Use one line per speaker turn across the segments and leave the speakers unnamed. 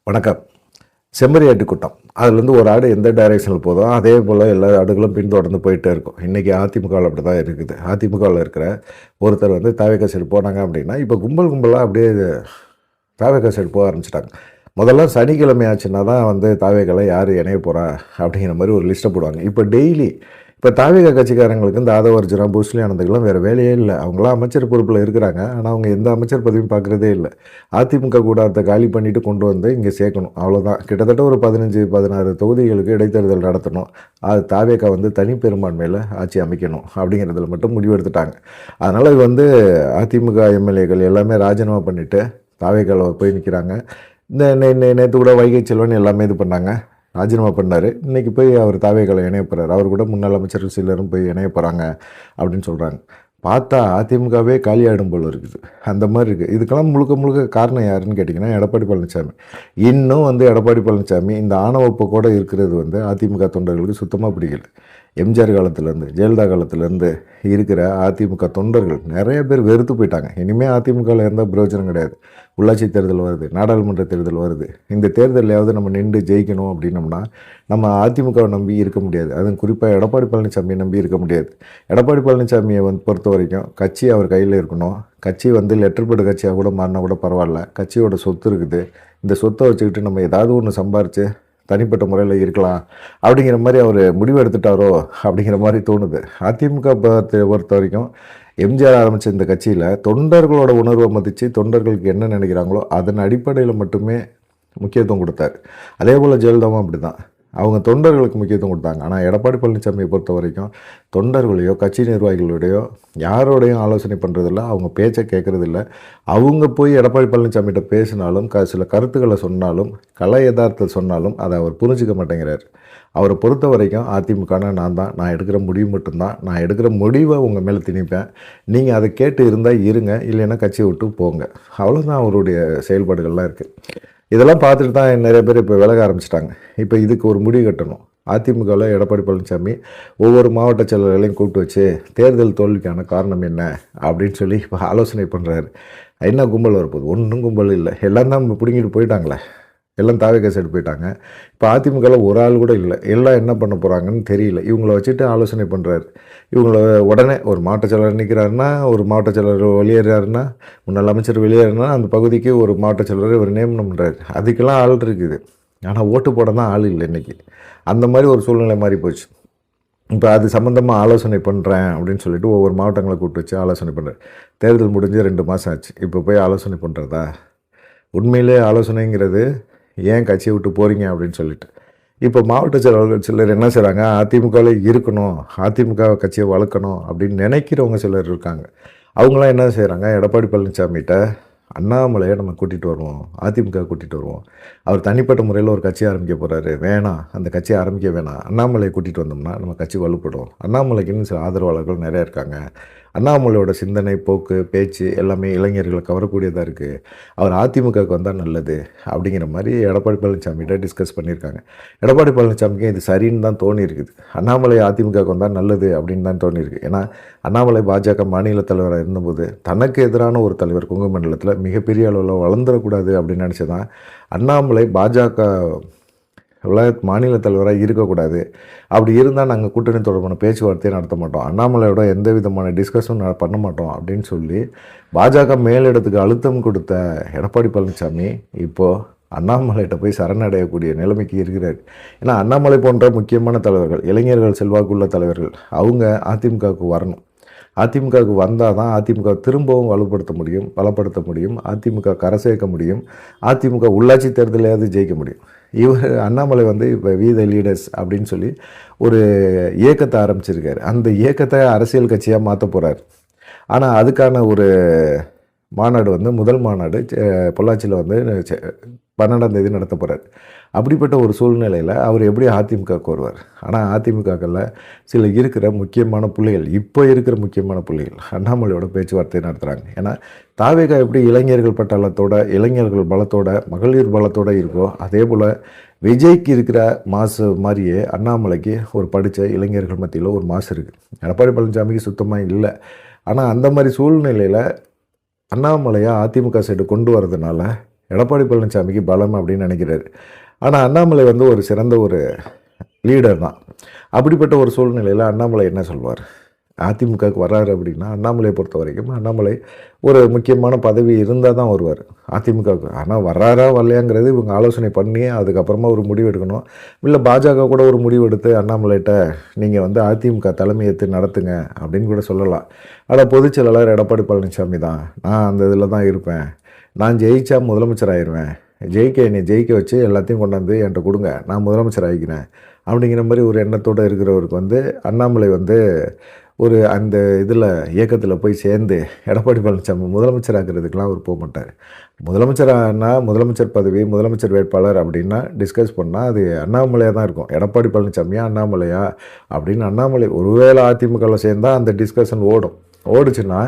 வணக்கம். செம்மறியாட்டு கூட்டம். அதுலேருந்து ஒரு ஆடு எந்த டைரெக்ஷனில் போதோ அதே போல் எல்லா ஆடுகளும் பின்தொடர்ந்து போயிட்டே இருக்கும். இன்றைக்கி அதிமுகவில் அப்படி தான் இருக்குது. அதிமுகவில் இருக்கிற ஒருத்தர் தாவேக்கா சைடு போனாங்க அப்படின்னா, இப்போ கும்பல் கும்பலாக அப்படியே தாவேக்கா சைடு போக ஆரம்பிச்சிட்டாங்க. முதல்ல சனிக்கிழமை ஆச்சுன்னா தான் தாவேக்காவில் யார் இணைய போகிறா அப்படிங்கிற மாதிரி ஒரு லிஸ்ட்டை போடுவாங்க. இப்போ டெய்லி தாவேகா கட்சிக்காரங்களுக்கு இந்த ஆதவர்ஜுனா பூஸ்லி ஆனந்துக்கெல்லாம் வேறு வேலையே இல்லை. அவங்களாம் அமைச்சர் பொறுப்பில் இருக்கிறாங்க. ஆனால் அவங்க எந்த அமைச்சர் பதவியும் பார்க்குறதே இல்லை. அதிமுக கூடாரத்தை காலி பண்ணிவிட்டு கொண்டு இங்கே சேர்க்கணும், அவ்வளோதான். கிட்டத்தட்ட ஒரு 15-16 தொகுதிகளுக்கு இடைத்தேர்தல் நடத்தணும். அது தாவேகா தனிப்பெரும்பான்மையில் ஆட்சி அமைக்கணும் அப்படிங்கிறதுல மட்டும் முடிவெடுத்துட்டாங்க. அதனால் அதிமுக எம்எல்ஏக்கள் எல்லாமே ராஜினாமா பண்ணிவிட்டு தாவேகாவில் போய் நிற்கிறாங்க. இந்த நேற்று கூட வைகை செல்வன் எல்லாமே இது பண்ணாங்க, ராஜினாமா பண்ணார். இன்றைக்கி போய் அவர் தாவேகாவில் இணைய போகிறார். அவர் கூட முன்னாள் அமைச்சர்கள் சிலரும் போய் இணைய போகிறாங்க அப்படின்னு சொல்கிறாங்க. பார்த்தா அதிமுகவே காலியாகிடும் போல் இருக்குது. அந்த மாதிரி இருக்குது. இதுக்கெல்லாம் முழுக்க முழுக்க காரணம் யாருன்னு கேட்டிங்கன்னா எடப்பாடி பழனிசாமி. இன்னும் எடப்பாடி பழனிசாமி இந்த ஆணவ போக்கோடு இருக்கிறது அதிமுக தொண்டர்களுக்கு சுத்தமாக பிடிக்கல. எம்ஜிஆர் காலத்துலேருந்து ஜெயலலிதா காலத்துலேருந்து இருக்கிற அதிமுக தொண்டர்கள் நிறைய பேர் வெறுத்து போயிட்டாங்க. இனிமேல் அதிமுகவில் இருந்தால் பிரயோஜனம் கிடையாது. உள்ளாட்சி தேர்தல் வருது, நாடாளுமன்ற தேர்தல் வருது. இந்த தேர்தலையாவது நம்ம நின்று ஜெயிக்கணும் அப்படின்னோம்னா நம்ம அதிமுகவை நம்பி இருக்க முடியாது. அதுவும் குறிப்பாக எடப்பாடி பழனிசாமியை நம்பி இருக்க முடியாது. எடப்பாடி பழனிசாமியை பொறுத்த வரைக்கும் கட்சி அவர் கையில் இருக்கணும். கட்சி லெட்டர் பேடு கட்சியாக கூட மாறினா கூட பரவாயில்ல. கட்சியோட சொத்து இருக்குது. இந்த சொத்தை வச்சுக்கிட்டு நம்ம ஏதாவது ஒன்று சம்பாரித்து தனிப்பட்ட முறையில் இருக்கலாம் அப்படிங்கிற மாதிரி அவர் முடிவு எடுத்துட்டாரோ அப்படிங்கிற மாதிரி தோணுது. அதிமுக பொறுத்த வரைக்கும் எம்ஜிஆர் ஆரம்பித்த இந்த கட்சியில் தொண்டர்களோட உணர்வை மதித்து தொண்டர்களுக்கு என்ன நினைக்கிறாங்களோ அதன் அடிப்படையில் மட்டுமே முக்கியத்துவம் கொடுத்தார். அதே போல் ஜெயலலிதாவும் அப்படி தான். அவங்க தொண்டர்களுக்கு முக்கியத்துவம் கொடுத்தாங்க. ஆனால் எடப்பாடி பழனிசாமியை பொறுத்த வரைக்கும் தொண்டர்களையோ கட்சி நிர்வாகிகளுடையோ யாரோடையும் ஆலோசனை பண்ணுறதில்ல. அவங்க பேச்சை கேட்குறதில்ல. அவங்க போய் எடப்பாடி பழனிசாமிகிட்ட பேசினாலும் சில கருத்துக்களை சொன்னாலும் கலை யதார்த்தத்தை சொன்னாலும் அதை அவர் புரிஞ்சிக்க மாட்டேங்கிறார். அவரை பொறுத்த வரைக்கும் அதிமுகனா நான் எடுக்கிற முடிவு மட்டும்தான். நான் எடுக்கிற முடிவை உங்கள் மேலே திணிப்பேன். நீங்கள் அதை கேட்டு இருந்தால் இருங்க, இல்லைன்னா கட்சியை விட்டு போங்க. அவ்வளோதான் அவருடைய செயல்பாடுகள்லாம் இருக்குது. இதெல்லாம் பார்த்துட்டு தான் நிறைய பேர் இப்போ விலக ஆரம்பிச்சிட்டாங்க. இப்போ இதுக்கு ஒரு முடிவு கட்டணும். அதிமுகவில் எடப்பாடி பழனிசாமி ஒவ்வொரு மாவட்ட செயலர்களையும் கூப்பிட்டு வச்சு தேர்தல் தோல்விக்கான காரணம் என்ன அப்படின்னு சொல்லி இப்போ ஆலோசனை பண்ணுறாரு. என்ன கும்பல் வரப்போகுது? ஒன்றும் கும்பல் இல்லை. எல்லாம் தான் பிடிங்கிட்டு போயிட்டாங்களே. எல்லாம் தாவேக்கா சைடு போயிட்டாங்க. இப்போ அதிமுகவில் ஒரு ஆள் கூட இல்லை. எல்லாம் என்ன பண்ண போகிறாங்கன்னு தெரியல. இவங்கள வச்சுட்டு ஆலோசனை பண்ணுறாரு. இவங்கள உடனே ஒரு மாவட்ட செயலர் நிற்கிறாருன்னா, ஒரு மாவட்ட செயலர் வெளியேறாருன்னா, முன்னாள் அமைச்சர் வெளியேறினா அந்த பகுதிக்கு ஒரு மாவட்ட செயலர் இவர் நியமனம் பண்ணுறாரு. அதுக்கெல்லாம் ஆள் இருக்குது. ஆனால் ஓட்டு போட தான் ஆள் இல்லை இன்றைக்கி. அந்த மாதிரி ஒரு சூழ்நிலை மாறி போச்சு. இப்போ அது சம்மந்தமாக ஆலோசனை பண்ணுறேன் அப்படின்னு சொல்லிட்டு ஒவ்வொரு மாவட்டங்களை கூப்பிட்டு வச்சு ஆலோசனை பண்ணுறாரு. தேர்தல் முடிஞ்சு 2 மாதம் ஆச்சு. இப்போ போய் ஆலோசனை பண்ணுறதா? உண்மையிலே ஆலோசனைங்கிறது ஏன் கட்சியை விட்டு போகிறீங்க அப்படின்னு சொல்லிட்டு இப்போ மாவட்ட செயலாளர்கள் சிலர் என்ன செய்கிறாங்க, அதிமுகவில் இருக்கணும், அதிமுக கட்சியை வளர்க்கணும் அப்படின்னு நினைக்கிறவங்க சிலர் இருக்காங்க. அவங்களாம் என்ன செய்கிறாங்க, எடப்பாடி பழனிசாமிகிட்ட அண்ணாமலையை நம்ம கூட்டிகிட்டு வருவோம், அதிமுக கூட்டிகிட்டு வருவோம், அவர் தனிப்பட்ட முறையில் ஒரு கட்சி ஆரம்பிக்க போகிறாரு, வேணாம் அந்த கட்சியை ஆரம்பிக்க வேணாம், அண்ணாமலையை கூட்டிகிட்டு வந்தோம்னா நம்ம கட்சி வலுப்படும். அண்ணாமலைக்குன்னு சில ஆதரவாளர்கள் நிறையா இருக்காங்க. அண்ணாமலையோட சிந்தனை போக்கு பேச்சு எல்லாமே இளைஞர்களை கவரக்கூடியதாக இருக்குது. அவர் அதிமுகவுக்கு வந்தால் நல்லது அப்படிங்கிற மாதிரி எடப்பாடி பழனிசாமிகிட்ட டிஸ்கஸ் பண்ணியிருக்காங்க. எடப்பாடி பழனிசாமிக்கு இது சரின்னு தான் தோணியிருக்குது. அண்ணாமலை அதிமுகவுக்கு வந்தால் நல்லது அப்படின்னு தான் தோணியிருக்கு. ஏன்னா அண்ணாமலை பாஜக மாநில தலைவராக இருந்தபோது தனக்கு எதிரான ஒரு தலைவர் கொங்கு மண்டலத்தில் மிகப்பெரிய அளவில் வளர்ந்துடக்கூடாது அப்படின்னு நினச்சி தான் அண்ணாமலை பாஜக மாநில தலைவராக இருக்கக்கூடாது. அப்படி இருந்தால் நாங்கள் கூட்டணி தொடர்பான பேச்சுவார்த்தையை நடத்த மாட்டோம், அண்ணாமலையோட எந்த விதமான டிஸ்கஷனும் பண்ண மாட்டோம் அப்படின்னு சொல்லி பாஜக மேலிடத்துக்கு அழுத்தம் கொடுத்த எடப்பாடி பழனிசாமி இப்போது அண்ணாமலைகிட்ட போய் சரணடையக்கூடிய நிலைமைக்கு இருக்கிறார். ஏன்னா அண்ணாமலை போன்ற முக்கியமான தலைவர்கள், இளைஞர்கள் செல்வாக்குள்ள தலைவர்கள் அவங்க அதிமுகவுக்கு வரணும். அதிமுகவுக்கு வந்தால் தான் அதிமுக திரும்பவும் வலுப்படுத்த முடியும், பலப்படுத்த முடியும், அதிமுக கரை சேர்க்க முடியும், அதிமுக உள்ளாட்சி தேர்தலையாவது ஜெயிக்க முடியும். இவர் அண்ணாமலை இப்போ வி த லீடர்ஸ் அப்படின்னு சொல்லி ஒரு இயக்கத்தை ஆரம்பிச்சிருக்காரு. அந்த இயக்கத்தை அரசியல் கட்சியாக மாற்ற போகிறார். ஆனால் அதுக்கான ஒரு மாநாடு முதல் மாநாடு பொள்ளாச்சியில் 12ஆம் தேதி நடத்த போகிறார். அப்படிப்பட்ட ஒரு சூழ்நிலையில் அவர் எப்படி அதிமுகவுக்கு வருவார்? ஆனால் அதிமுகவில் சில இருக்கிற முக்கியமான புள்ளிகள், இப்போ இருக்கிற முக்கியமான புள்ளிகள் அண்ணாமலையோட பேச்சுவார்த்தை நடத்துகிறாங்க. ஏன்னா தாவேகா எப்படி இளைஞர்கள் பட்டாளத்தோட, இளைஞர்கள் பலத்தோட, மகளிர் பலத்தோடு இருக்கோ அதே போல் விஜய்க்கு இருக்கிற மாசு மாதிரியே அண்ணாமலைக்கு ஒரு படித்த இளைஞர்கள் மத்தியில் ஒரு மாசு இருக்குது. எடப்பாடி பழனிசாமிக்கு சுத்தமாக இல்லை. ஆனால் அந்த மாதிரி சூழ்நிலையில் அண்ணாமலையை அதிமுக சைடு கொண்டு வரதுனால எடப்பாடி பழனிசாமிக்கு பலம் அப்படின்னு நினைக்கிறாரு. ஆனால் அண்ணாமலை வந்து ஒரு சிறந்த ஒரு லீடர் தான். அப்படிப்பட்ட ஒரு சூழ்நிலையில் அண்ணாமலை என்ன சொல்வார்? அதிமுகவுக்கு வர்றாரு அப்படின்னா அண்ணாமலையை பொறுத்த வரைக்கும் அண்ணாமலை ஒரு முக்கியமான பதவி இருந்தால் தான் வருவார் அதிமுகவுக்கு. ஆனால் வர்றாரா வரலையாங்கிறது இவங்க ஆலோசனை பண்ணி அதுக்கப்புறமா ஒரு முடிவு எடுக்கணும். இல்லை பாஜக கூட ஒரு முடிவு எடுத்து அண்ணாமலைகிட்ட நீங்கள் வந்து அதிமுக தலைமையேற்று நடத்துங்க அப்படின்னு கூட சொல்லலாம். ஆனால் பொதுச் செயலாளர் எடப்பாடி பழனிசாமி தான், நான் அந்த இதில் தான் இருப்பேன், நான் ஜெயிச்சா முதலமைச்சர் ஆயிடுவேன், என்னை ஜெயிக்க வச்சு எல்லாத்தையும் கொண்டாந்து என்கிட்ட கொடுங்க, நான் முதலமைச்சர் ஆகிக்கிறேன் அப்படிங்கிற மாதிரி ஒரு எண்ணத்தோடு இருக்கிறவருக்கு வந்து அண்ணாமலை வந்து ஒரு அந்த இதில் இயக்கத்தில் போய் சேர்ந்து எடப்பாடி பழனிசாமி முதலமைச்சர் ஆகிறதுக்கெலாம் அவர் போக மாட்டார். முதலமைச்சரானா முதலமைச்சர் பதவி, முதலமைச்சர் வேட்பாளர் அப்படின்னா டிஸ்கஸ் பண்ணால் அது அண்ணாமலையாக தான் இருக்கும். எடப்பாடி பழனிசாமியா அண்ணாமலையா அப்படின்னு அண்ணாமலை ஒருவேளை அதிமுகவில் சேர்ந்தால் அந்த டிஸ்கஷன் ஓடுச்சுன்னா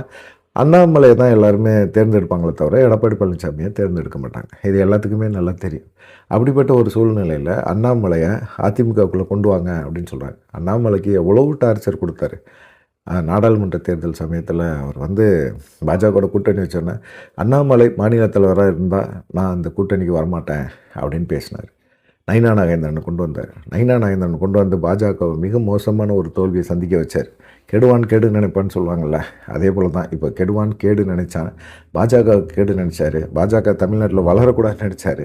அண்ணாமலையை தான் எல்லாருமே தேர்ந்தெடுப்பாங்களே தவிர எடப்பாடி பழனிசாமியை தேர்ந்தெடுக்க மாட்டாங்க. இது எல்லாத்துக்குமே நல்லா தெரியும். அப்படிப்பட்ட ஒரு சூழ்நிலையில் அண்ணாமலையை அதிமுகவுக்குள்ளே கொண்டு வாங்க அப்படின்னு சொல்கிறாங்க. அண்ணாமலைக்கு எவ்வளவு டார்ச்சர் கொடுத்தாரு. நாடாளுமன்ற தேர்தல் சமயத்தில் அவர் வந்து பாஜகவோட கூட்டணி வச்சோன்னே அண்ணாமலை மாநில தலைவராக இருந்தால் நான் அந்த கூட்டணிக்கு வரமாட்டேன் அப்படின்னு பேசினார். நயினா நாகேந்திரனை கொண்டு வந்தார். நயினா நாகேந்திரன் கொண்டு வந்து பாஜகவை மிக மோசமான ஒரு தோல்வியை சந்திக்க வச்சார். கெடுவான் கேடு நினைப்பான்னு சொல்லுவாங்கள்ல, அதே போல் தான் இப்போ கெடுவான் கேடு நினைச்சான். பாஜக கேடு நினச்சார். பாஜக தமிழ்நாட்டில் வளரக்கூடாதுன்னு நினச்சார்.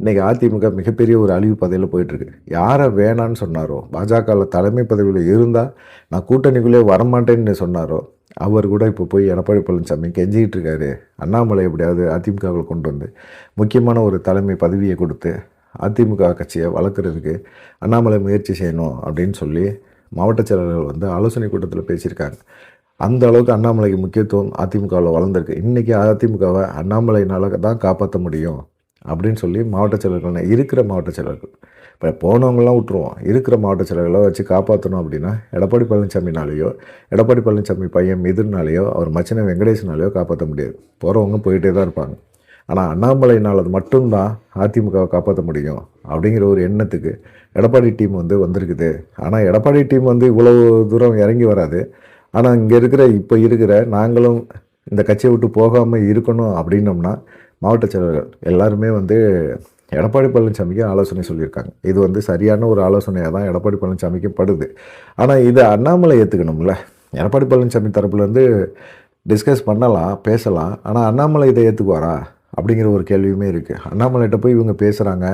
இன்றைக்கி அதிமுக மிகப்பெரிய ஒரு அழிவு பதவியில் போயிட்டுருக்கு. யாரை வேணான்னு சொன்னாரோ, பாஜகவில் தலைமை பதவியில் இருந்தால் நான் கூட்டணிக்குள்ளே வரமாட்டேன்னு சொன்னாரோ அவர் கூட இப்போ போய் எடப்பாடி பழனிசாமி கெஞ்சிக்கிட்டு இருக்காரு. அண்ணாமலை எப்படியாவது அதிமுகவில் கொண்டு வந்து முக்கியமான ஒரு தலைமை பதவியை கொடுத்து அதிமுக கட்சியை வளர்க்குறதுக்கு அண்ணாமலை முயற்சி செய்யணும் அப்படின்னு சொல்லி மாவட்ட செயலாளர்கள் வந்து ஆலோசனை கூட்டத்தில் பேசியிருக்காங்க. அந்த அளவுக்கு அண்ணாமலைக்கு முக்கியத்துவம் அதிமுகவில் வளர்ந்துருக்கு. இன்றைக்கி அதிமுகவை அண்ணாமலையினால் தான் காப்பாற்ற முடியும் அப்படின்னு சொல்லி மாவட்ட செயலர்கள் இருக்கிற மாவட்ட செயலர்கள் இப்போ போனவங்களாம் விட்டுருவோம். இருக்கிற மாவட்ட செயலர்களை வச்சு காப்பாற்றணும் அப்படின்னா எடப்பாடி பழனிசாமினாலேயோ எடப்பாடி பழனிசாமி பையன் மிதுனாலேயோ அவர் மச்சின வெங்கடேசனாலேயோ காப்பாற்ற முடியாது. போகிறவங்க போயிட்டே தான் இருப்பாங்க. ஆனால் அண்ணாமலையினால் அது மட்டும்தான் அதிமுகவை காப்பாற்ற முடியும் அப்படிங்கிற ஒரு எண்ணத்துக்கு எடப்பாடி டீம் வந்து வந்திருக்குது. ஆனால் எடப்பாடி டீம் வந்து இவ்வளோ தூரம் இறங்கி வராது. ஆனால் இங்கே இருக்கிற நாங்களும் இந்த கட்சியை விட்டு போகாமல் இருக்கணும் அப்படின்னோம்னா மாவட்ட செயலர்கள் எல்லாருமே வந்து எடப்பாடி பழனிசாமிக்கு ஆலோசனை சொல்லியிருக்காங்க. இது வந்து சரியான ஒரு ஆலோசனையாக தான் எடப்பாடி பழனிசாமிக்கு படுது. ஆனால் இதை அண்ணாமலை ஏற்றுக்கணும்ல. எடப்பாடி பழனிசாமி தரப்புலேருந்து டிஸ்கஸ் பண்ணலாம், பேசலாம். ஆனால் அண்ணாமலை இதை ஏற்றுக்குவாரா அப்படிங்கிற ஒரு கேள்வியுமே இருக்குது. அண்ணாமலைகிட்ட போய் இவங்க பேசுகிறாங்க,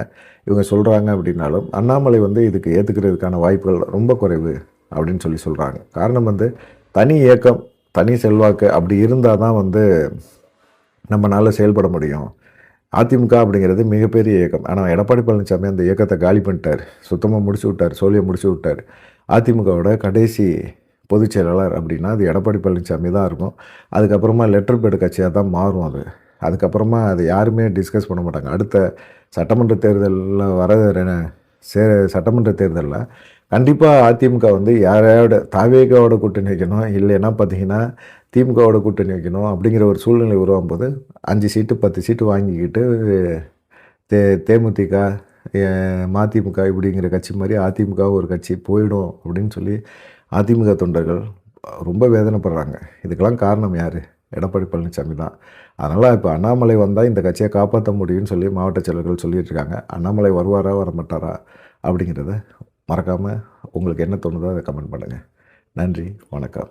இவங்க சொல்கிறாங்க அப்படின்னாலும் அண்ணாமலை வந்து இதுக்கு ஏற்றுக்கிறதுக்கான வாய்ப்புகள் ரொம்ப குறைவு அப்படின்னு சொல்கிறாங்க. காரணம் வந்து தனி இயக்கம், தனி செல்வாக்கு அப்படி இருந்தால் தான் வந்து நம்மளால் செயல்பட முடியும். அதிமுக அப்படிங்கிறது மிகப்பெரிய இயக்கம். ஆனால் எடப்பாடி பழனிசாமி அந்த இயக்கத்தை காலி பண்ணிட்டார், சுத்தமாக முடிச்சு விட்டார், சோழியை முடிச்சு விட்டார். அதிமுகவோட கடைசி பொதுச் செயலாளர் அப்படின்னா அது எடப்பாடி பழனிசாமி தான் இருக்கும். அதுக்கப்புறமா லெட்டர் பேடு கட்சியாக தான் மாறும் அது. அதுக்கப்புறமா அதை யாருமே டிஸ்கஸ் பண்ண மாட்டாங்க. அடுத்த சட்டமன்ற தேர்தலில் சட்டமன்ற தேர்தலில் கண்டிப்பாக அதிமுக வந்து யாரையோட தாவேகாவோட கூட்டணி வைக்கணும், இல்லைன்னா பார்த்தீங்கன்னா திமுகவோட கூட்டணி வைக்கணும் அப்படிங்கிற ஒரு சூழ்நிலை உருவாகும் போது 5 சீட்டு 10 சீட்டு வாங்கிக்கிட்டு தேமுதிக மதிமுக இப்படிங்கிற கட்சி மாதிரி அதிமுக ஒரு கட்சி போயிடும் அப்படின்னு சொல்லி அதிமுக தொண்டர்கள் ரொம்ப வேதனைப்படுறாங்க. இதுக்கெல்லாம் காரணம் யார்? எடப்பாடி பழனிசாமி தான். அதனால் இப்போ அண்ணாமலை வந்தால் இந்த கட்சியை காப்பாற்ற முடியும்னு சொல்லி மாவட்ட செயலர்கள் சொல்லிகிட்டு இருக்காங்க. அண்ணாமலை வருவாரா வரமாட்டாரா அப்படிங்கிறத மறக்காமல் உங்களுக்கு என்ன தோணுதோ அதை கமெண்ட் பண்ணுங்கள். நன்றி, வணக்கம்.